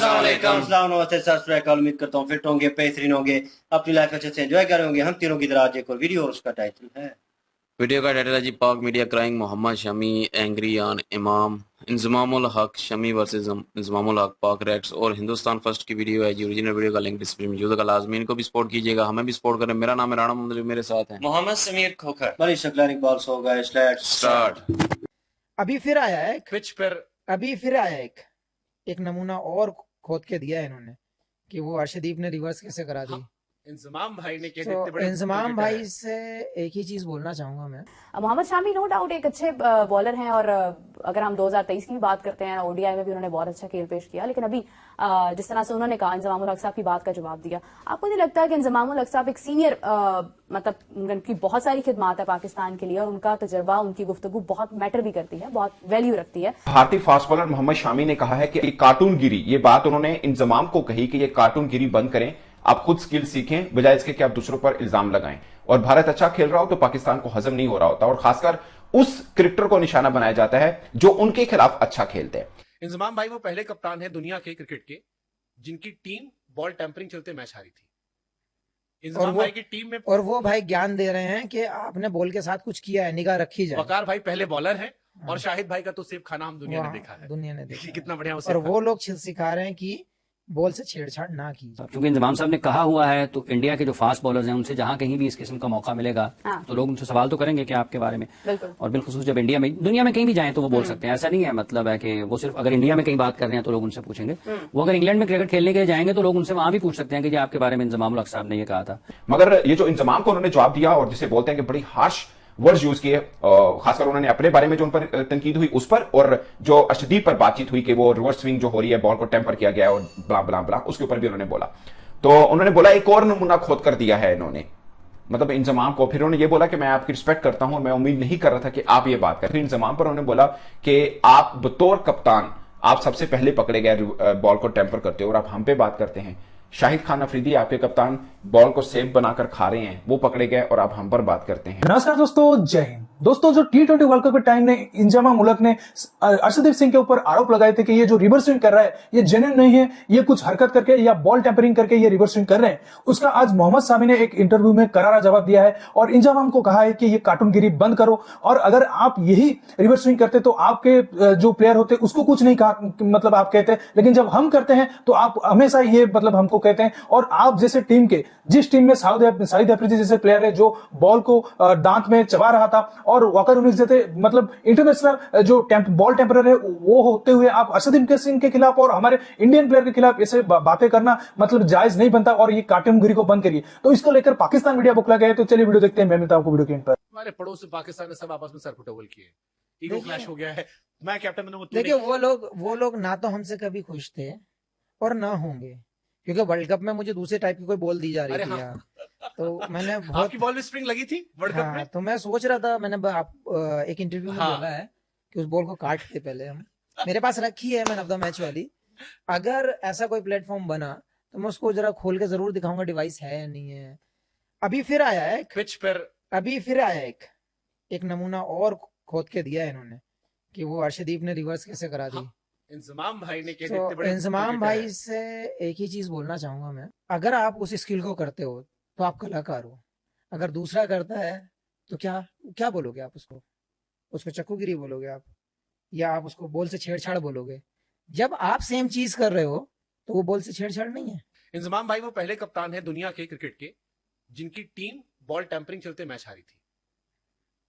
उम्मीद करता हूँ फिट होंगे, बेहतरीन होंगे, अपनी लाइफ अच्छे से एंजॉय कर होंगे। हम तीनों की तरह आज एक और वीडियो और उसका टाइटल है, वीडियो का टाइटल है जी Pak media crying Mohammed Shami angry on Imam Inzamamul हक शमी वर्सेस इंजमामुल हक पाक रेक्स और हिंदुस्तान फर्स्ट की वीडियो है जी। ओरिजिनल वीडियो का लिंक डिस्क्रिप्शन में मौजूद है। लाजमीन को भी सपोर्ट कीजिएगा, हमें भी सपोर्ट करें। मेरा नाम है राणा मोहम्मद, मेरे साथ हैं मोहम्मद समीर खोखर, बड़ी शक्लानी इकबाल सो गए। स्टार्ट। अभी फिर आया है पिच पर अभी फिर आया एक नमूना और खोद के दिया है इन्होंने कि वो अर्शदीप ने रिवर्स कैसे करा दी। इंजमाम भाई ने तो इंजमाम भाई से एक ही चीज बोलना चाहूंगा मैं, मोहम्मद शामी नो डाउट एक अच्छे बॉलर हैं और अगर हम 2023 की बात करते हैं ओडीआई में भी उन्होंने बहुत अच्छा खेल पेश किया, लेकिन अभी जिस तरह से उन्होंने कहा इंजमामुल हक साहब की बात का जवाब दिया, आपको नहीं लगता कि इंजमामुल हक साहब एक सीनियर मतलब उनकी बहुत सारी खिदमात है पाकिस्तान के लिए और उनका तजर्बा, उनकी गुफ्तगू बहुत मैटर भी करती है, बहुत वैल्यू रखती है। भारतीय फास्ट बॉलर मोहम्मद शामी ने कहा है कि ये कार्टूनगिरी, ये बात उन्होंने इंजमाम को कही कि ये कार्टूनगिरी बंद करें, आप खुद स्किल सीखें बजाय इसके कि आप दूसरों पर इल्जाम लगाएं। और भारत अच्छा खेल रहा हो तो पाकिस्तान को हजम नहीं हो रहा होता और खासकर उस क्रिकेटर को निशाना बनाया जाता है जो उनके खिलाफ अच्छा खेलते हैं। इंजमाम भाई वो पहले कप्तान है दुनिया के क्रिकेट के जिनकी टीम बॉल टेम्परिंग चलते मैच हारी थी। इंजमाम भाई की टीम में और वो भाई ज्ञान दे रहे हैं कि आपने बॉल के साथ कुछ किया है, निगाह रखी जाए। वकार भाई पहले बॉलर हैं और शाहिद भाई का तो सेब खाना हम दुनिया ने देखा है, दुनिया ने देखा कितना बढ़िया। और वो लोग सिखा रहे हैं कि बॉल से छेड़छाड़ ना की। क्योंकि इंजमाम साहब ने कहा हुआ है तो इंडिया के जो फास्ट बॉलर्स हैं उनसे जहां कहीं भी इस किस्म का मौका मिलेगा तो लोग उनसे सवाल तो करेंगे कि आपके बारे में। और बिल्खुसूस जब इंडिया में दुनिया में कहीं भी जाएं तो वो बोल सकते हैं, ऐसा नहीं है मतलब है कि वो सिर्फ अगर इंडिया में कहीं बात कर रहे हैं तो लोग उनसे पूछेंगे। वो अगर इंग्लैंड में क्रिकेट खेलने के लिए जाएंगे तो लोग उनसे वहां भी पूछ सकते हैं कि आपके बारे में इंजमामुल हक साहब ने ये कहा था। मगर ये जो इंजमाम को उन्होंने जवाब दिया और जिसे बोलते हैं कि बड़ी हार्श वर्ड्स यूज किए, खासकर उन्होंने अपने बारे में जो उन पर तनकीद हुई उस पर, और जो अर्शदीप पर बातचीत हुई कि वो रिवर्स स्विंग जो हो रही है, बॉल को टेम्पर किया गया है और ब्ला ब्ला ब्ला, उसके ऊपर भी उन्होंने बोला। तो उन्होंने बोला एक और नमूना खोद कर दिया है इन्होंने, मतलब इंजमाम को। फिर उन्होंने ये बोला कि मैं आपकी रिस्पेक्ट करता हूं और मैं उम्मीद नहीं कर रहा था कि आप ये बात करें। फिर इंजमाम पर उन्होंने बोला कि आप बतौर कप्तान आप सबसे पहले पकड़े गए बॉल को टेम्पर करते हो और आप हम पे बात करते हैं। शाहिद खान अफरीदी आपके कप्तान बॉल को सेब बनाकर खा रहे हैं, वो पकड़े गए और आप हम पर बात करते हैं। नमस्कार दोस्तों, जय हिंद। दोस्तों जो T20 वर्ल्ड कप के टाइम में इंजमाम उल हक ने अर्शदीप सिंह के ऊपर आरोप लगाए थे कि ये जो रिवर्स स्विंग कर रहा है ये जेन्युइन नहीं है, ये कुछ हरकत करके या बॉल टेम्परिंग करके ये रिवर्स स्विंग कर रहे हैं, उसका आज मोहम्मद शामी ने एक इंटरव्यू में करारा जवाब दिया है और इंजमाम को कहा है कि ये कार्टूनगिरी बंद करो और अगर आप यही रिवर्स स्विंग करते तो आपके जो प्लेयर होते उसको कुछ नहीं कहा, मतलब आप कहते हैं, लेकिन जब हम करते हैं तो आप हमेशा ये मतलब हमको कहते हैं। और आप जैसे टीम के जिस टीम में शाहिद अफरीदी जैसे प्लेयर है जो बॉल को दांत में चबा रहा था और वकार यूनिस जैसे मतलब इंटरनेशनल जो बॉल टेम्परर है वो होते हुए आप अर्शदीप सिंह के खिलाफ और हमारे इंडियन प्लेयर के खिलाफ ऐसे बातें करना मतलब जायज नहीं बनता और ये कार्टूनगिरी को बंद करिए। तो इसको लेकर पाकिस्तान मीडिया बुकला गया है। तो चलिए वीडियो देखते हैं, मैं मिलता हूं आपको वीडियो के एंड पर। हमारे पड़ोस में पाकिस्तान ने सब आपस में सर फुटबॉल किए, ईगो क्लैश हो गया है। मैं कैप्टन बनूंगा, देखिए वो लोग ना तो हमसे कभी खुश थे और ना होंगे, क्योंकि वर्ल्ड कप में मुझे दूसरे टाइप की कोई बॉल दी जा रही थी यार। तो मैंने आपकी बॉल में स्प्रिंग लगी थी वर्ल्ड कप में, तो मैं सोच रहा था, मैंने एक इंटरव्यू में बोला है कि उस बॉल को काटते पहले हम, मेरे पास रखी है मैन ऑफ द मैच वाली। अगर ऐसा कोई प्लेटफॉर्म बना तो मैं उसको जरा खोल के जरूर दिखाऊंगा डिवाइस है या नहीं है। अभी फिर आया है पिच पर अभी फिर आया एक नमूना और खोद के दिया है इन्होंने कि वो अर्शदीप ने रिवर्स कैसे करा दी। इंजमाम भाई ने तो इंजमाम भाई से एक ही चीज बोलना चाहूंगा मैं, अगर आप उस स्किल को करते हो तो आप कलाकार हो, अगर दूसरा करता है तो क्या बोलोगे आप उसको चक्कूगिरी बोलोगे आप, या आप उसको बॉल से छेड़छाड़ बोलोगे। जब आप सेम चीज कर रहे हो तो वो बॉल से छेड़छाड़ नहीं है। इंजमाम भाई वो पहले कप्तान है दुनिया के क्रिकेट के जिनकी टीम बॉल टेम्परिंग चलते मैच हारी थी।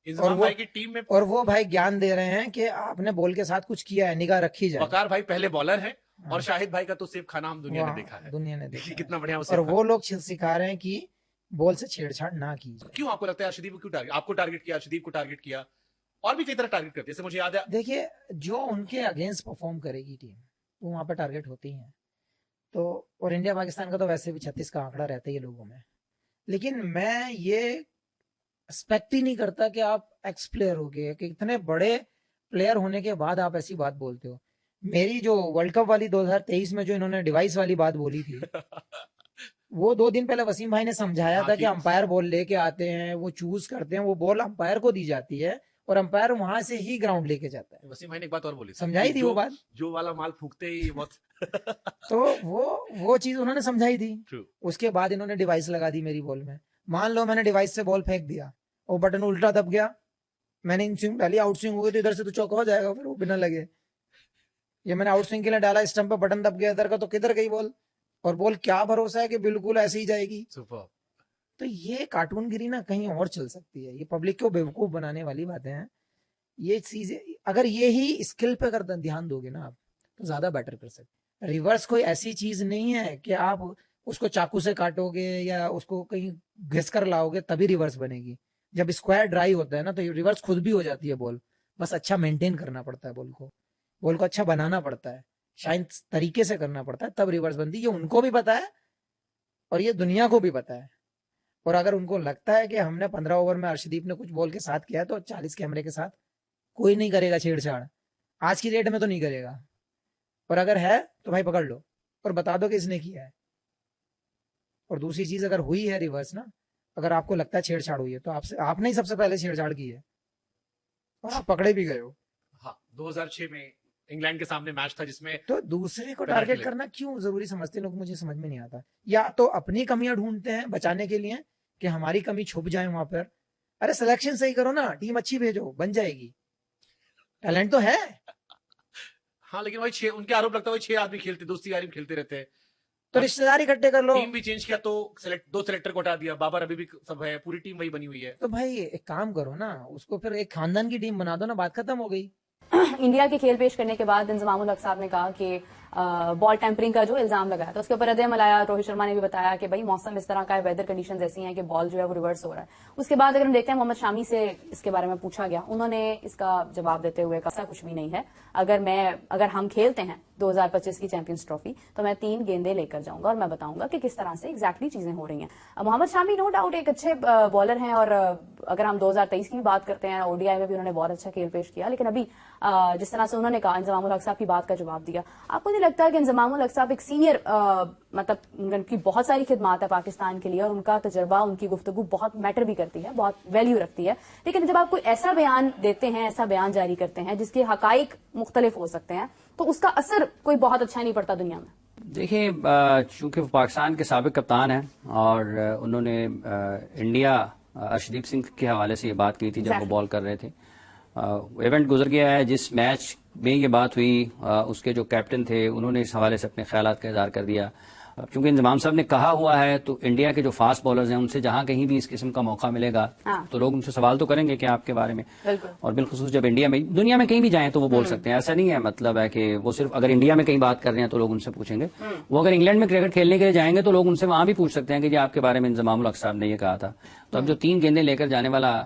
इंजमाम भाई की टीम में और वो भाई ज्ञान दे रहे हैं कि आपने बॉल के साथ कुछ किया है, निगाह रखी जाए। वकार भाई पहले बॉलर हैं और शाहिद भाई का तो सेब खाना हम दुनिया ने देखा है, दुनिया ने देखा कितना बढ़िया। और वो लोग सिखा रहे हैं कि बॉल से छेड़छाड़ ना की जाए। क्यों आपको लगता है अर्शदीप को क्यों टारगेट, आपको टारगेट किया, अर्शदीप को टारगेट किया, और भी कई तरह टारगेट करती है, जैसे मुझे याद है। देखिए जो उनके अगेंस्ट परफॉर्म करेगी टीम वो वहां पर टारगेट होती है। तो और इंडिया पाकिस्तान का तो वैसे भी 36 का आंकड़ा रहता है ये लोगों में, लेकिन मैं ये एक्सपेक्ट ही नहीं करता कि आप एक्स प्लेयर हो गए, कि इतने बड़े प्लेयर होने के बाद आप ऐसी बात बोलते हो। मेरी जो वर्ल्ड कप वाली 2023 में जो इन्होंने डिवाइस वाली बात बोली थी वो 2 दिन पहले वसीम भाई ने समझाया था कि अंपायर बॉल लेके आते हैं, वो चूज करते हैं, वो बॉल अंपायर को दी जाती है और अंपायर वहां से ही ग्राउंड लेके जाता है। वसीम भाई ने एक बात और बोली, समझाई थी वो बात, जो वाला माल फूकते ही बहुत तो वो चीज उन्होंने समझाई थी। True. उसके बाद इन्होंने डिवाइस लगा दी मेरी बॉल में। मान लो मैंने डिवाइस से बॉल फेंक दिया और बटन उल्टा दब गया, मैंने इन स्विंग डाली, आउट स्विंग हो गई तो इधर से तो चौका हो जाएगा फिर वो बिना लगे। ये मैंने आउट स्विंग के लिए डाला, स्टंप पे बटन दब गया इधर का, तो किधर गई बॉल, और बॉल क्या भरोसा है कि बिल्कुल ऐसे ही जाएगी। सुपर। तो ये कार्टूनगिरी ना कहीं और चल सकती है, ये पब्लिक को बेवकूफ बनाने वाली बातें हैं। ये चीजें अगर ये ही स्किल पे अगर ध्यान दोगे ना आप, तो ज्यादा बेटर कर सकते। रिवर्स कोई ऐसी चीज नहीं है कि आप उसको चाकू से काटोगे या उसको कहीं घिस कर लाओगे तभी रिवर्स बनेगी। जब स्क्वायर ड्राई होता है ना तो रिवर्स खुद भी हो जाती है बॉल, बस अच्छा मेंटेन करना पड़ता है बॉल को अच्छा बनाना पड़ता है, शाइन तरीके से करना पड़ता है, तब रिवर्स बनती है। ये उनको भी पता है और ये दुनिया को भी पता है। और अगर उनको लगता है कि हमने 15 ओवर में अर्शदीप ने कुछ बॉल के साथ किया तो 40 कैमरे के साथ कोई नहीं करेगा छेड़छाड़, आज की डेट में तो नहीं करेगा। और अगर है तो भाई पकड़ लो और बता दो कि इसने किया है। और दूसरी चीज अगर हुई है रिवर्स ना, अगर आपको लगता है छेड़छाड़ हुई है तो आपने ही सबसे पहले छेड़छाड़ की है और आप पकड़े भी गए हो। हाँ, 2006 में इंग्लैंड के सामने मैच था जिसमें तो दूसरे को टारगेट करना क्यों जरूरी समझते लोग, मुझे समझ में नहीं आता। या तो अपनी कमियां ढूंढते हैं बचाने के लिए कि हमारी कमी छुप जाए वहां पर। अरे सिलेक्शन सही करो ना, टीम अच्छी भेजो, बन जाएगी, टैलेंट तो है। हाँ, लेकिन वही उनके आरोप लगता है 6 आदमी खेलते, दोस्ती यारी में खेलते रहते हैं। तो रिश्तेदार इकट्ठे कर लो। टीम भी चेंज किया तो 2 सेलेक्टर को हटा दिया, बाबर अभी भी सब है, पूरी टीम वही बनी हुई है। तो भाई एक काम करो ना, उसको फिर एक खानदान की टीम बना दो ना, बात खत्म हो गई। इंडिया के खेल पेश करने के बाद इंजमामुल हक साहब ने कहा कि बॉल टेम्परिंग का जो इल्जाम लगाया तो उसके ऊपर रद्द-ए-अमल आया। रोहित शर्मा ने भी बताया कि भाई मौसम इस तरह का है, वेदर कंडीशंस ऐसी हैं कि बॉल जो है वो रिवर्स हो रहा है। उसके बाद अगर हम देखते हैं मोहम्मद शामी से इसके बारे में पूछा गया, उन्होंने इसका जवाब देते हुए कहा ऐसा कुछ भी नहीं है, अगर हम खेलते हैं 2025 की चैंपियंस ट्रॉफी तो मैं 3 गेंदें लेकर जाऊंगा और मैं बताऊंगा कि किस तरह से एग्जैक्टली चीजें हो रही हैं। मोहम्मद शामी नो डाउट एक अच्छे बॉलर हैं और अगर हम 2023 की बात करते हैं ओडीआई में भी उन्होंने बहुत अच्छा खेल पेश किया, लेकिन अभी जिस तरह से उन्होंने कहा इंजमामुल हक साहब की बात का जवाब दिया, आपको नहीं लगता कि इंजमामुल हक साहब एक सीनियर मतलब उनकी बहुत सारी खिदमात है पाकिस्तान के लिए और उनका तजर्बा, उनकी गुफ्तगू बहुत मैटर भी करती है, बहुत वैल्यू रखती है, लेकिन जब आप कोई ऐसा बयान देते हैं, ऐसा बयान जारी करते हैं जिसके हकाइक मुख्तलिफ हो सकते हैं तो उसका असर कोई बहुत अच्छा नहीं पड़ता दुनिया में। देखिए, चूंकि वो पाकिस्तान के साबिक कप्तान हैं और उन्होंने इंडिया अर्शदीप सिंह के हवाले से ये बात की थी जब वो बॉल कर रहे थे। इवेंट गुजर गया है, जिस मैच में ये बात हुई उसके जो कैप्टन थे उन्होंने इस हवाले से अपने ख्यालात का इजहार कर दिया। क्योंकि इंजमाम साहब ने कहा हुआ है तो इंडिया के जो फास्ट बॉलर्स हैं उनसे जहां कहीं भी इस किस्म का मौका मिलेगा तो लोग उनसे सवाल तो करेंगे कि आपके बारे में। और बिलखुसूस जब इंडिया में, दुनिया में कहीं भी जाएं तो वो बोल सकते हैं, ऐसा नहीं है मतलब है कि वो सिर्फ अगर इंडिया में कहीं बात कर रहे हैं तो लोग उनसे पूछेंगे। वो अगर इंग्लैंड में क्रिकेट खेलने के लिए जाएंगे तो लोग उनसे वहां भी पूछ सकते हैं कि जी आपके बारे में इंजमामुल हक साहब ने ये कहा था। तो अब जो 3 गेंदें लेकर जाने वाला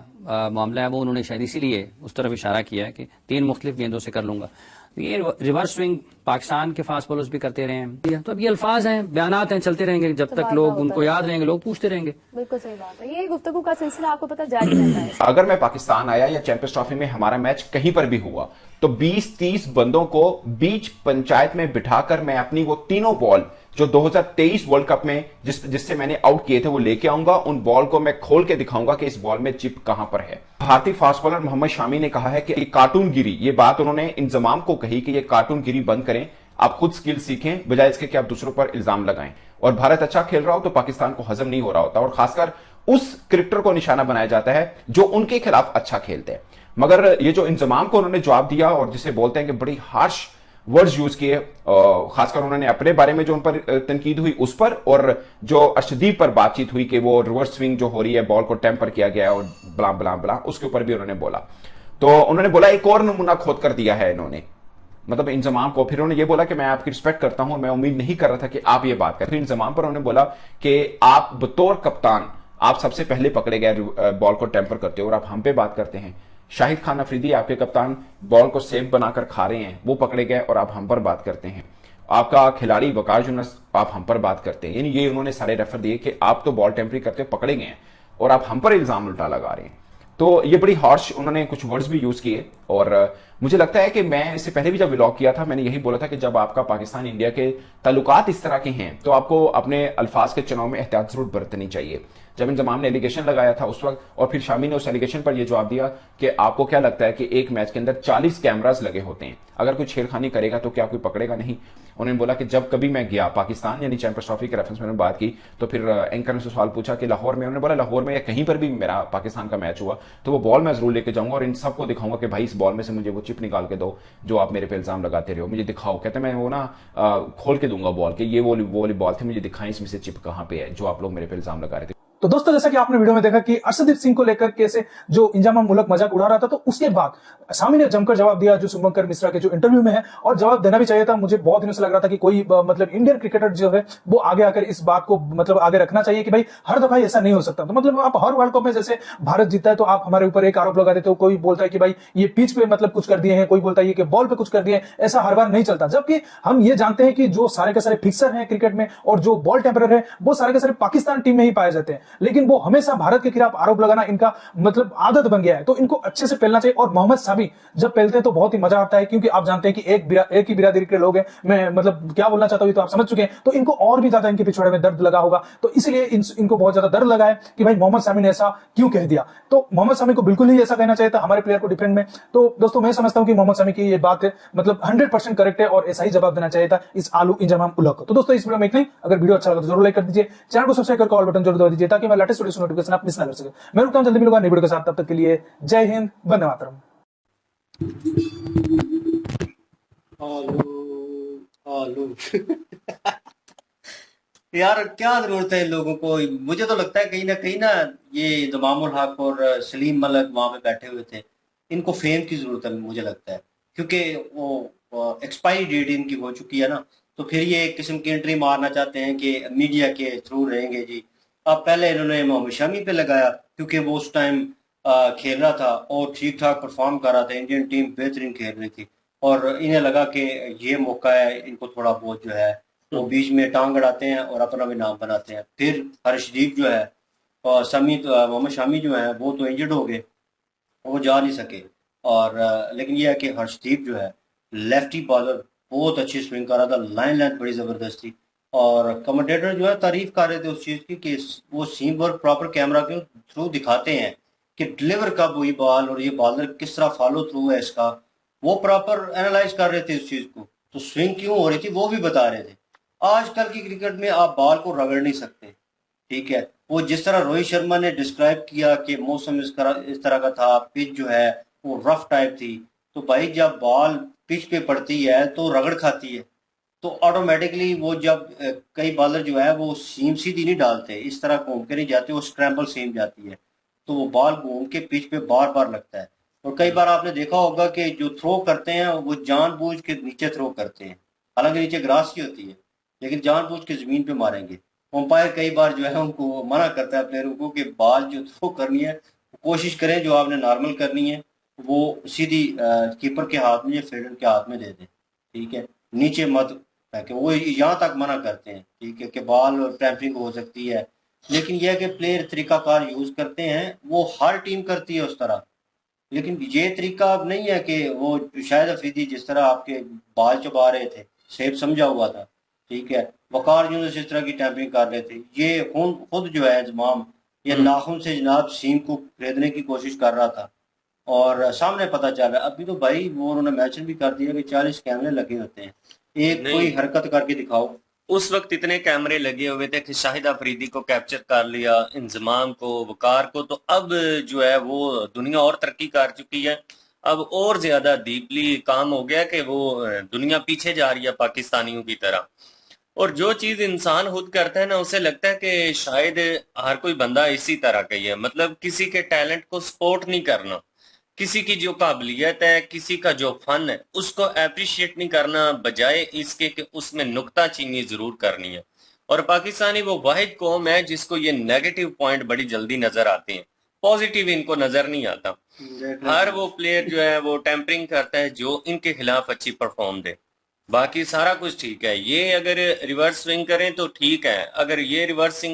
मामला है वो उन्होंने शायद इसीलिए उस तरफ इशारा किया है कि 3 मुख्तलिफ गेंदों से कर लूंगा। ये रिवर्स स्विंग पाकिस्तान के फास्ट बॉलर्स भी करते रहे हैं। तो अब ये अल्फाज हैं, बयानात हैं, चलते रहेंगे जब तक लोग उनको याद रहेंगे, लोग पूछते रहेंगे। बिल्कुल सही बात है, ये गुफ्तगू का सिलसिला आपको पता जारी रहता है। अगर मैं पाकिस्तान आया या चैंपियंस ट्रॉफी में हमारा मैच कहीं पर भी हुआ तो 20-30 बंदों को बीच पंचायत में बिठाकर मैं अपनी वो तीनों बॉल जो 2023 वर्ल्ड कप में जिससे मैंने आउट किए थे वो लेके आऊंगा। उन बॉल को मैं खोल के दिखाऊंगा कि इस बॉल में चिप कहां पर है। भारतीय फास्ट बॉलर मोहम्मद शामी ने कहा है कि कार्टूनगिरी, ये बात उन्होंने इंजमाम को कही कि ये कार्टूनगिरी बंद करें, आप खुद स्किल सीखें बजाय इसके कि आप दूसरों पर इल्जाम लगाएं। और भारत अच्छा खेल रहा हो तो पाकिस्तान को हजम नहीं हो रहा होता और खासकर उस क्रिकेटर को निशाना बनाया जाता है जो उनके खिलाफ अच्छा खेलते हैं। मगर ये जो इंजमाम को उन्होंने जवाब दिया और जिसे बोलते हैं कि बड़ी हार्श वर्ड्स यूज किए, खासकर उन्होंने अपने बारे में जो उन पर तनकीद हुई उस पर, और जो अर्शदीप पर बातचीत हुई कि वो रिवर्स स्विंग जो हो रही है, बॉल को टेम्पर किया गया और बला बला बला, उसके ऊपर भी उन्होंने बोला। तो उन्होंने बोला एक और नमूना खोद कर दिया है इन्होंने, मतलब इंजमाम को। फिर उन्होंने ये बोला कि मैं आपकी रिस्पेक्ट करता हूं, मैं उम्मीद नहीं कर रहा था कि आप ये बात करें। फिर इंजमाम पर उन्होंने बोला कि आप बतौर कप्तान आप सबसे पहले पकड़े गए बॉल को टेम्पर करते हो और आप हम पे बात करते हैं। शाहिद खान अफरीदी आपके कप्तान बॉल को सेफ बनाकर खा रहे हैं, वो पकड़े गए और आप हम पर बात करते हैं। आपका खिलाड़ी वकार यूनुस, आप हम पर बात करते हैं। यानी ये उन्होंने सारे रेफर दिए कि आप तो बॉल टेम्परिंग करते हो, पकड़े गए हैं और आप हम पर इल्जाम उल्टा लगा रहे हैं। तो ये बड़ी हार्श उन्होंने कुछ वर्ड्स भी यूज किए। और मुझे लगता है कि मैं इससे पहले भी जब व्लॉग किया था मैंने यही बोला था कि जब आपका पाकिस्तान इंडिया के ताल्लुकात इस तरह के हैं तो आपको अपने अल्फाज के चुनाव में एहतियात जरूर बरतनी चाहिए। जब इंजमाम ने एलिगेशन लगाया था उस वक्त, और फिर शामी ने उस एलिगेशन पर यह जवाब दिया कि आपको क्या लगता है कि एक मैच के अंदर 40 कैमरास लगे होते हैं, अगर कोई छेड़खानी करेगा तो क्या कोई पकड़ेगा नहीं। उन्होंने बोला कि जब कभी मैं गया पाकिस्तान यानी चैंपियंस ट्रॉफी के रेफरेंस में बात की, तो फिर एंकर ने सवाल पूछा कि लाहौर में, उन्होंने बोला लाहौर में या कहीं पर भी मेरा पाकिस्तान का मैच हुआ तो वो बॉल मैं जरूर लेके जाऊंगा और इन सबको दिखाऊंगा कि भाई इस बॉल में से मुझे वो चिप निकाल के दो जो आप मेरे पे इल्जाम लगाते रहे हो, मुझे दिखाओ। कहते मैं वो ना खोल के दूंगा बॉल के, ये वो वाली बॉल थी, मुझे दिखाएं इसमें से चिप कहां पे है जो आप लोग मेरे पे इल्जाम लगा रहे थे। तो दोस्तों जैसा कि आपने वीडियो में देखा कि अर्शदीप सिंह को लेकर कैसे जो इंजामा मुल्क मजाक उड़ा रहा था, तो उसके बाद शामी ने जमकर जवाब दिया जो शुभंकर मिश्रा के जो इंटरव्यू में है, और जवाब देना भी चाहिए था। मुझे बहुत दिनों से लग रहा था कि कोई मतलब इंडियन क्रिकेटर जो है वो आगे आकर इस बात को मतलब आगे रखना चाहिए कि भाई हर दफा ऐसा नहीं हो सकता। तो मतलब आप हर वर्ल्ड कप में जैसे भारत जीता है तो आप हमारे ऊपर एक आरोप लगा देते हो, कोई बोलता है कि भाई ये पिच पे मतलब कुछ कर दिए हैं, कोई बोलता है कि बॉल पे कुछ कर दिए हैं, ऐसा हर बार नहीं चलता। जबकि हम ये जानते हैं कि जो सारे के सारे फिक्सर हैं क्रिकेट में और जो बॉल टेम्परर है वो सारे के सारे पाकिस्तान टीम में ही पाए जाते हैं, लेकिन वो हमेशा भारत के खिलाफ आरोप लगाना इनका मतलब आदत बन गया है। तो इनको अच्छे से पहलना चाहिए। और मोहम्मद सामी जब पहलते हैं तो बहुत ही मजा आता है, क्योंकि आप जानते हैं कि एक ही बिरादरी के लोग हैं। मैं मतलब क्या बोलना चाहता हूं तो आप समझ चुके हैं। तो इनको और भी ज्यादा इनके पिछवाड़े में दर्द लगा होगा, तो इसलिए इनको बहुत ज्यादा दर्द लगा है कि भाई मोहम्मद सामी ने ऐसा क्यों कह दिया। तो मोहम्मद सामी को बिल्कुल ही ऐसा कहना चाहिए था हमारे प्लेयर को डिफेंड में। तो दोस्तों मैं समझता हूं कि मोहम्मद सामी की ये बात है मतलब 100% करेक्ट है और ऐसा ही जवाब देना चाहिए था इस आलू इंजमाम उलग को। तो दोस्तों इस वीडियो में इतना ही। अगर वीडियो अच्छा लगा तो जरूर लाइक कर दीजिए, चैनल को सब्सक्राइब करके ऑल बटन जरूर दबा दीजिए ताकि मैं लेटेस्ट वीडियो नोटिफिकेशन आप मिस ना कर सके। मैं रुकता हूं, जल्दी मिलूंगा नई वीडियो के साथ। तब तक के लिए जय हिंद, वंदे मातरम। आलू आलू यार क्या जरूरत है इन लोगों को। मुझे तो लगता है कहीं ना ये इंजमामुल हक और सलीम मलिक वहां पे बैठे हुए थे, इनको फेम की जरूरत है मुझे लगता है, क्योंकि वो एक्सपायरी डेट इनकी हो चुकी है ना। तो फिर ये एक किस्म की एंट्री मारना चाहते हैं कि मीडिया के थ्रू रहेंगे जी। अब पहले इन्होंने मोहम्मद शमी पे लगाया क्योंकि वो उस टाइम खेल रहा था और ठीक ठाक परफॉर्म कर रहा था, इंडियन टीम बेहतरीन खेल रही थी, और इन्हें लगा कि ये मौका है, इनको थोड़ा बहुत जो है वो बीच में टांग अड़ाते हैं और अपना भी नाम बनाते हैं। फिर हर्षदीप जो है और मोहम्मद शमी जो है वो तो इंजर्ड हो गए, वो जा नहीं सके। और लेकिन यह है कि हर्षदीप जो है लेफ्टी बॉलर बहुत अच्छी स्विंग कर रहा था, लाइन लेंथ बड़ी जबरदस्त थी, और कमेंटेटर जो है तारीफ कर रहे थे उस चीज की कि वो सीम वर्क प्रॉपर कैमरा के थ्रू दिखाते हैं कि डिलीवर कब हुई बॉल और ये बॉलर किस तरह फॉलो थ्रू है इसका, वो प्रॉपर एनालाइज कर रहे थे इस चीज को। तो स्विंग क्यों हो रही थी वो भी बता रहे थे। आजकल की क्रिकेट में आप बॉल को रगड़ नहीं सकते, ठीक है। वो जिस तरह रोहित शर्मा ने डिस्क्राइब किया कि मौसम इस तरह का था, पिच जो है वो रफ टाइप थी, तो भाई जब बॉल पिच पे पड़ती है तो रगड़ खाती है, तो ऑटोमेटिकली वो जब कई बॉलर जो है वो सीम सीधी नहीं डालते, इस तरह घूम के नहीं जाते, वो स्क्रैम्बल सीम जाती है, तो वो बॉल घूम के पिच पे बार बार लगता है। और कई बार आपने देखा होगा कि जो थ्रो करते हैं वो जानबूझ के नीचे थ्रो करते हैं, हालांकि नीचे ग्रास की होती है, लेकिन जानबूझ के जमीन पे मारेंगे। अंपायर कई बार जो है उनको मना करता है प्लेयरों को कि बॉल जो थ्रो करनी है कोशिश करें जो आपने नॉर्मल करनी है वो सीधी कीपर के हाथ में या फील्डर के हाथ में दे दें, ठीक है, नीचे मत फेंके। वो यहाँ तक मना करते हैं, ठीक है, कि बॉल टैम्परिंग हो सकती है, लेकिन यह कि प्लेयर तरीकाकार यूज करते हैं, वो हर टीम करती है उस तरह। लेकिन ये तरीका अब नहीं है कि वो शायद अफरीदी जिस तरह आपके बाल चबा रहे थे, सेब समझा हुआ था, ठीक है, वकार यूनुस इस तरह की टैम्परिंग कर रहे थे, ये खुद जो है इंजमाम ये नाखून से जनाब सीम को खरीदने की कोशिश कर रहा था, और सामने पता चल रहा है। अभी तो भाई वो उन्होंने मेंशन भी कर दिया कि 40 कैमरे लगे होते हैं, एक कोई हरकत करके दिखाओ। उस वक्त इतने कैमरे लगे हुए थे कि शाहिद अफरीदी को कैप्चर कर लिया, इंजमाम को, वकार को, तो अब जो है वो दुनिया और तरक्की कर चुकी है, अब और ज्यादा डीपली काम हो गया कि वो दुनिया पीछे जा रही है पाकिस्तानियों की तरह। और जो चीज इंसान खुद करता है ना, उसे लगता है कि शायद हर कोई बंदा इसी तरह का ही है, मतलब किसी के टैलेंट को सपोर्ट नहीं करना, किसी की जो काबिलियत है, किसी का जो फन है, उसको अप्रिशिएट नहीं करना, बजाय इसके कि उसमें नुक्ताचीनी जरूर करनी है। और पाकिस्तानी वो वाहिद कौम है जिसको ये नेगेटिव पॉइंट बड़ी जल्दी नजर आते हैं, पॉजिटिव इनको नजर नहीं आता। हर वो प्लेयर जो है वो टेम्परिंग करता है जो इनके खिलाफ अच्छी परफॉर्म दे, बाकी सारा कुछ ठीक है। ये अगर रिवर्स स्विंग करें तो ठीक है, अगर ये रिवर्स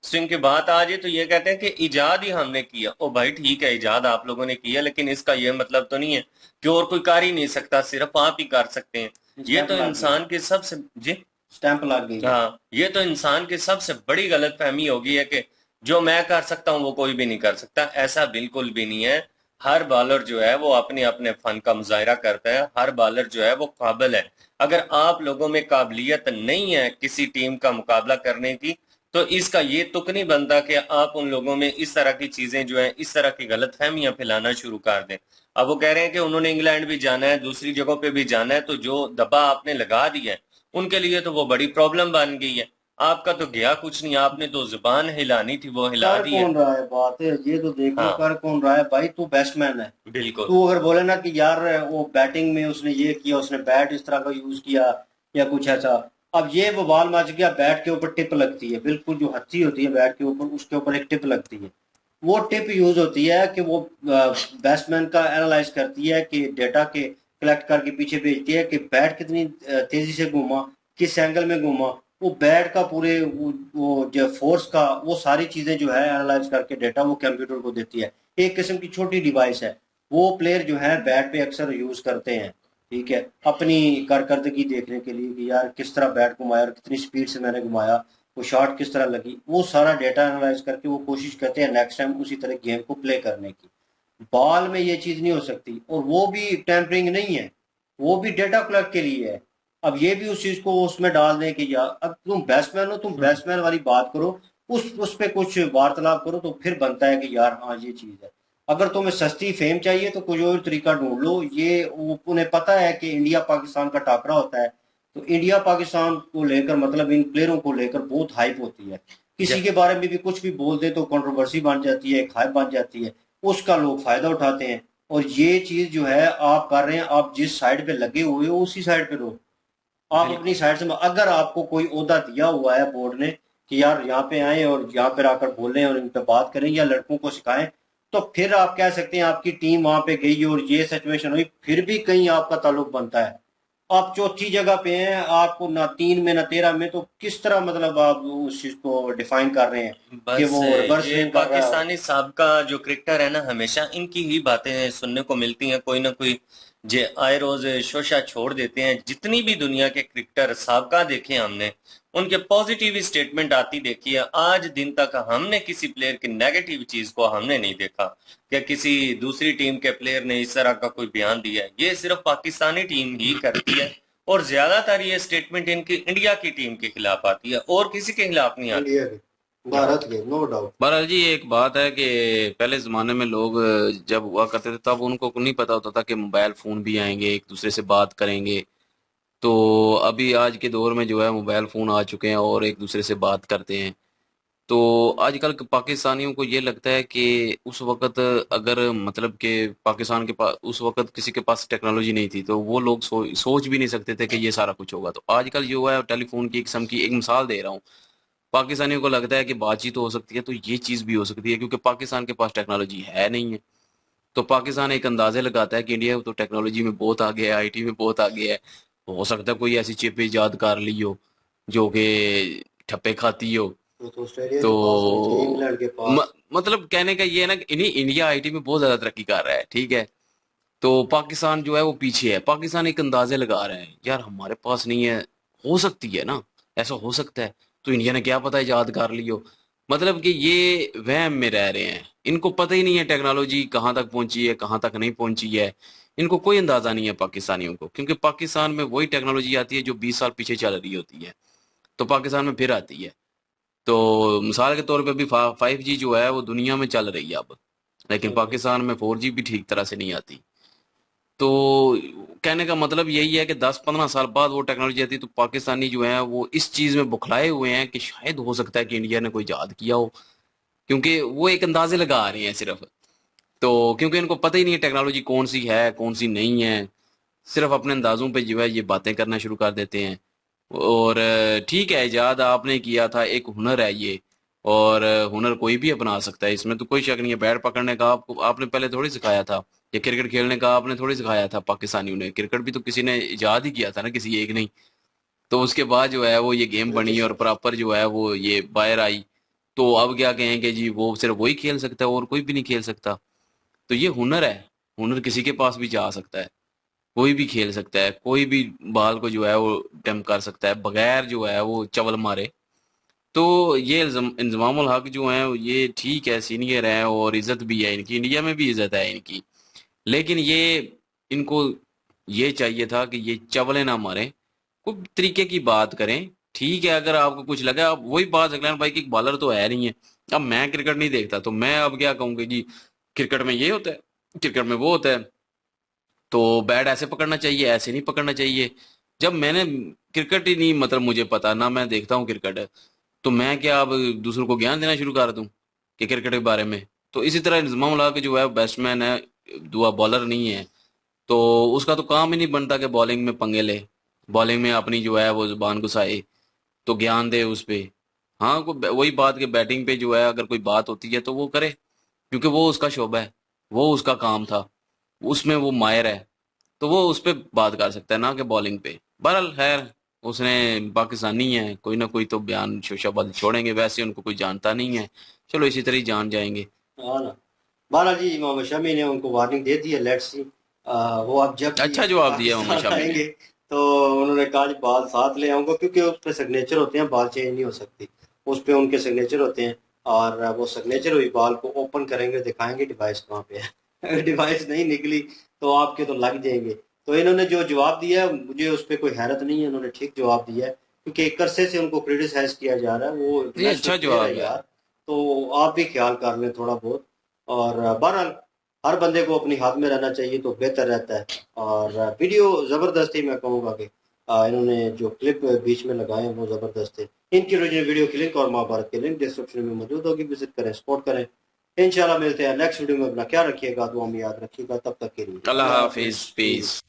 स्विंग की बात आ जाए तो ये कहते हैं कि इजाद ही हमने किया। ओ भाई ठीक है, इजाद आप लोगों ने किया, लेकिन इसका ये मतलब तो नहीं है कि और कोई कर ही नहीं सकता, सिर्फ आप ही कर सकते हैं। ये तो इंसान के सबसे जी स्टैंप लग गई। हाँ, ये तो इंसान की सबसे बड़ी गलत फहमी होगी है कि जो मैं कर सकता हूं वो कोई भी नहीं कर सकता, ऐसा बिल्कुल भी नहीं है। हर बॉलर जो है वो अपने अपने फन का मुजाहिरा करता है, हर बॉलर जो है वो काबिल है। अगर आप लोगों में काबिलियत नहीं है किसी टीम का मुकाबला करने की, तो इसका ये तुक नहीं बनता कि आप उन लोगों में इस तरह की चीजें जो है, इस तरह की गलतफहमियां फैलाना शुरू कर दें। अब वो कह रहे हैं कि उन्होंने इंग्लैंड भी जाना है, दूसरी जगहों पे भी जाना है, तो जो दबा आपने लगा दिया है उनके लिए तो वो बड़ी प्रॉब्लम बन गई है। आपका तो गया कुछ नहीं, आपने तो जुबान हिलानी थी वो हिला कर दी है। कौन रहा है, बात है ये तो देख लो। हाँ कर कौन रहा है भाई, तू बैट्समैन है। बिल्कुल। तू अगर बोले ना कि यार वो बैटिंग में उसने ये किया, उसने बैट इस तरह का यूज किया या कुछ ऐसा, अब ये बवाल मच गया, बैट के ऊपर टिप लगती है, बिल्कुल जो हत्थी होती है बैट के ऊपर, उसके ऊपर एक टिप लगती है। वो टिप यूज होती है कि वो बैट्समैन का एनालाइज करती है, कि डेटा के कलेक्ट करके पीछे भेजती है कि बैट कितनी तेजी से घूमा, किस एंगल में घूमा, वो बैट का पूरे वो जो फोर्स का, वो सारी चीजें जो है एनालाइज करके डेटा वो कंप्यूटर को देती है। एक किस्म की छोटी डिवाइस है, वो प्लेयर जो है बैट पे अक्सर यूज करते हैं, ठीक है, अपनी कारकर्दगी देखने के लिए कि यार किस तरह बैट घुमाया और कितनी स्पीड से मैंने घुमाया, वो शॉट किस तरह लगी, वो सारा डेटा एनालाइज करके वो कोशिश करते हैं नेक्स्ट टाइम उसी तरह गेम को प्ले करने की। बॉल में ये चीज नहीं हो सकती, और वो भी टेम्परिंग नहीं है, वो भी डेटा कलेक्ट के लिए है। अब ये भी उस चीज को उसमें डाल दें कि यार अब तुम बैट्समैन हो, तुम बैट्समैन वाली बात करो, उस पे कुछ वार्तालाप करो, तो फिर बनता है कि यार हाँ ये चीज है। अगर तुम्हें सस्ती फेम चाहिए तो कोई और तरीका ढूंढ लो। ये उन्हें पता है कि इंडिया पाकिस्तान का टाकरा होता है, तो इंडिया पाकिस्तान को लेकर मतलब इन प्लेयरों को लेकर बहुत हाइप होती है। किसी के बारे में भी कुछ भी बोल दे तो कंट्रोवर्सी बन जाती है, एक हाइप बन जाती है, उसका लोग फायदा उठाते हैं। और ये चीज जो है आप कर रहे हैं, आप जिस साइड पे लगे हुए हो उसी साइड पे रहो। आप अपनी साइड से, अगर आपको कोई ओहदा दिया हुआ है बोर्ड ने कि यार यहाँ पे आए और यहाँ पे आकर बोलें और इन पे बात करें या लड़कों को सिखाएं, तो फिर आप कह सकते हैं आपकी टीम वहां पे गई और ये सिचुएशन हुई, फिर भी कहीं आपका ताल्लुक बनता है। आप चौथी जगह पे हैं, आपको ना 3 में ना 13 में, तो किस तरह मतलब आप उस चीज को डिफाइन कर रहे हैं कि बस वो रिवर्स ये स्विंग कर रहा है? पाकिस्तानी साहबका जो क्रिकेटर है ना, हमेशा इनकी ही बातें सुनने को मिलती हैं। कोई ना कोई जे आए रोज शोशा छोड़ देते हैं। जितनी भी दुनिया के क्रिकेटर साहबका देखे हमने, उनके पॉजिटिव स्टेटमेंट आती देखी है। आज दिन तक हमने किसी प्लेयर की नेगेटिव चीज को हमने नहीं देखा कि किसी दूसरी टीम के प्लेयर ने इस तरह का कोई बयान दिया है। ये सिर्फ पाकिस्तानी टीम ही करती है, और ज्यादातर ये स्टेटमेंट इनकी इंडिया की टीम के खिलाफ आती है और किसी के खिलाफ नहीं आती। इंडिया के, भारत के, नो डाउट। बहरहाल जी एक बात है कि पहले जमाने में लोग जब हुआ करते थे तब उनको नहीं पता होता था कि मोबाइल फोन भी आएंगे, एक दूसरे से बात करेंगे। तो अभी आज के दौर में जो है मोबाइल फोन आ चुके हैं और एक दूसरे से बात करते हैं। तो आजकल के पाकिस्तानियों को ये लगता है कि उस वक्त अगर मतलब कि पाकिस्तान के पास उस वक्त किसी के पास टेक्नोलॉजी नहीं थी तो वो लोग सोच भी नहीं सकते थे कि ये सारा कुछ होगा। तो आजकल जो है टेलीफोन की एक किस्म की एक मिसाल दे रहा हूँ। पाकिस्तानियों को लगता है कि बातचीत हो सकती है, तो ये चीज़ भी हो सकती है क्योंकि पाकिस्तान के पास टेक्नोलॉजी है नहीं है। तो पाकिस्तान एक अंदाजे लगाता है कि इंडिया तो टेक्नोलॉजी में बहुत आगे है, आईटी में बहुत आगे है। हो सकता है कोई ऐसी चिप ईजाद कर ली हो जो कि ठप्पे खाती हो। तो ऑस्ट्रेलिया के पास नहीं थी, तो इंग्लैंड के पास। मतलब कहने का ये है ना कि इन्हीं इंडिया आईटी में बहुत ज्यादा तरक्की कर रहा है, ठीक है। तो पाकिस्तान जो है वो पीछे है। पाकिस्तान एक अंदाजे लगा रहे हैं यार हमारे पास नहीं है, हो सकती है ना, ऐसा हो सकता है, तो इंडिया ने क्या पता ईजाद कर ली हो। मतलब कि ये वहम में रह रहे हैं, इनको पता ही नहीं है टेक्नोलॉजी कहाँ तक पहुंची है कहाँ तक नहीं पहुंची है। इनको कोई अंदाजा नहीं है पाकिस्तानियों को, क्योंकि पाकिस्तान में वही टेक्नोलॉजी आती है जो 20 साल पीछे चल रही होती है, तो पाकिस्तान में फिर आती है। तो मिसाल के तौर पे अभी 5G जो है वो दुनिया में चल रही है अब, लेकिन पाकिस्तान में 4G भी ठीक तरह से नहीं आती। तो कहने का मतलब यही है कि 10-15 साल बाद वो टेक्नोलॉजी आती है, तो पाकिस्तानी जो है वो इस चीज में बुखलाए हुए हैं कि शायद हो सकता है कि इंडिया ने कोई इजाद किया हो, क्योंकि वो एक अंदाजे लगा रहे हैं सिर्फ। तो क्योंकि इनको पता ही नहीं है टेक्नोलॉजी कौन सी है कौन सी नहीं है, सिर्फ अपने अंदाजों पे जो है ये बातें करना शुरू कर देते हैं। और ठीक है, इजाद आपने किया था, एक हुनर है ये, और हुनर कोई भी अपना सकता है, इसमें तो कोई शक नहीं है। बैट पकड़ने का आपको आपने पहले थोड़ी सिखाया था, या क्रिकेट खेलने का आपने थोड़ी सिखाया था पाकिस्तानियों ने। क्रिकेट भी तो किसी ने इजाद ही किया था ना, किसी एक नहीं। तो उसके बाद जो है वो ये गेम बनी और प्रॉपर जो है वो ये बाहर आई। तो अब क्या कहें कि जी वो सिर्फ वही खेल सकता है और कोई भी नहीं खेल सकता। तो ये हुनर है, हुनर किसी के पास भी जा सकता है, कोई भी खेल सकता है, कोई भी बाल को जो है वो टेम्प कर सकता है बगैर जो है वो चवल मारे। तो ये इंजमामुल हक जो हैं ये ठीक है, सीनियर है और इज्जत भी है इनकी, इंडिया में भी इज्जत है इनकी, लेकिन ये इनको ये चाहिए था कि ये चवले ना मारें, कोई तरीके की बात करें। ठीक है, अगर आपको कुछ लगा, आप वही बात जगलैन भाई की, बॉलर तो है नहीं है। अब मैं क्रिकेट नहीं देखता तो मैं अब क्या कहूँगी जी, क्रिकेट में ये होता है, क्रिकेट में वो होता है, तो बैट ऐसे पकड़ना चाहिए, ऐसे नहीं पकड़ना चाहिए। जब मैंने क्रिकेट ही नहीं, मतलब मुझे पता ना, मैं देखता हूँ क्रिकेट, तो मैं क्या अब दूसरों को ज्ञान देना शुरू कर दूं कि क्रिकेट के बारे में। तो इसी तरह इंजमाम उल हक जो है बैट्समैन है, दुआ बॉलर नहीं है, तो उसका तो काम ही नहीं बनता कि बॉलिंग में पंगे ले, बॉलिंग में अपनी जो है वो जुबान घुसाए, तो ज्ञान दे उस पे। हाँ, वही बात कि बैटिंग पे जो है अगर कोई बात होती है तो वो करे, क्योंकि वो उसका शोबा है, वो उसका काम था, उसमें वो माहिर है, तो वो उस पे बात कर सकता है, ना कि बॉलिंग पे। बहरहाल खैर, उसने पाकिस्तानी है, कोई ना कोई तो बयान शोशाबाजी छोड़ेंगे, वैसे उनको कोई जानता नहीं है, चलो इसी तरह ही जान जाएंगे। हाँ ना, बाला जी मोहम्मद शमी ने उनको वार्निंग दे दी है, लेट्स सी वो अब जब अच्छा जवाब दिया मोहम्मद पाकिस्तान शमी ने। आएंगे तो उन्होंने कहा जी बाल साथ ले आऊंगा, क्योंकि उस पे सिग्नेचर होते हैं, बाल चेंज नहीं हो सकती, उस पे उनके सिग्नेचर होते हैं, और वो सिग्नेचर हुई बाल को ओपन करेंगे, दिखाएंगे डिवाइस कहाँ पे है। अगर डिवाइस नहीं निकली तो आपके तो लग जाएंगे। तो इन्होंने जो जवाब दिया है, मुझे उस पर कोई हैरत नहीं है, उन्होंने ठीक जवाब दिया है, क्योंकि एक अरसे से उनको क्रिटिसाइज किया जा रहा है, वो ये international अच्छा player जवाब है है। यार, तो आप भी ख्याल कर लें थोड़ा बहुत। और बहरहाल हर बंदे को अपनी हाथ में रहना चाहिए तो बेहतर रहता है। और वीडियो ज़बरदस्त ही मैं कहूँगा कि इन्होंने जो क्लिप बीच में लगाए हैं वो ज़बरदस्त है। इनकी ओरिजिनल वीडियो की लिंक और महाभारत की लिंक डिस्क्रिप्शन में मौजूद होगी, विजिट करें, सपोर्ट करें। इंशाल्लाह मिलते हैं नेक्स्ट वीडियो में। अपना ख्याल रखिएगा, दुआ में याद रखिएगा, तब तक के लिए अल्लाह हाफिज, पीस।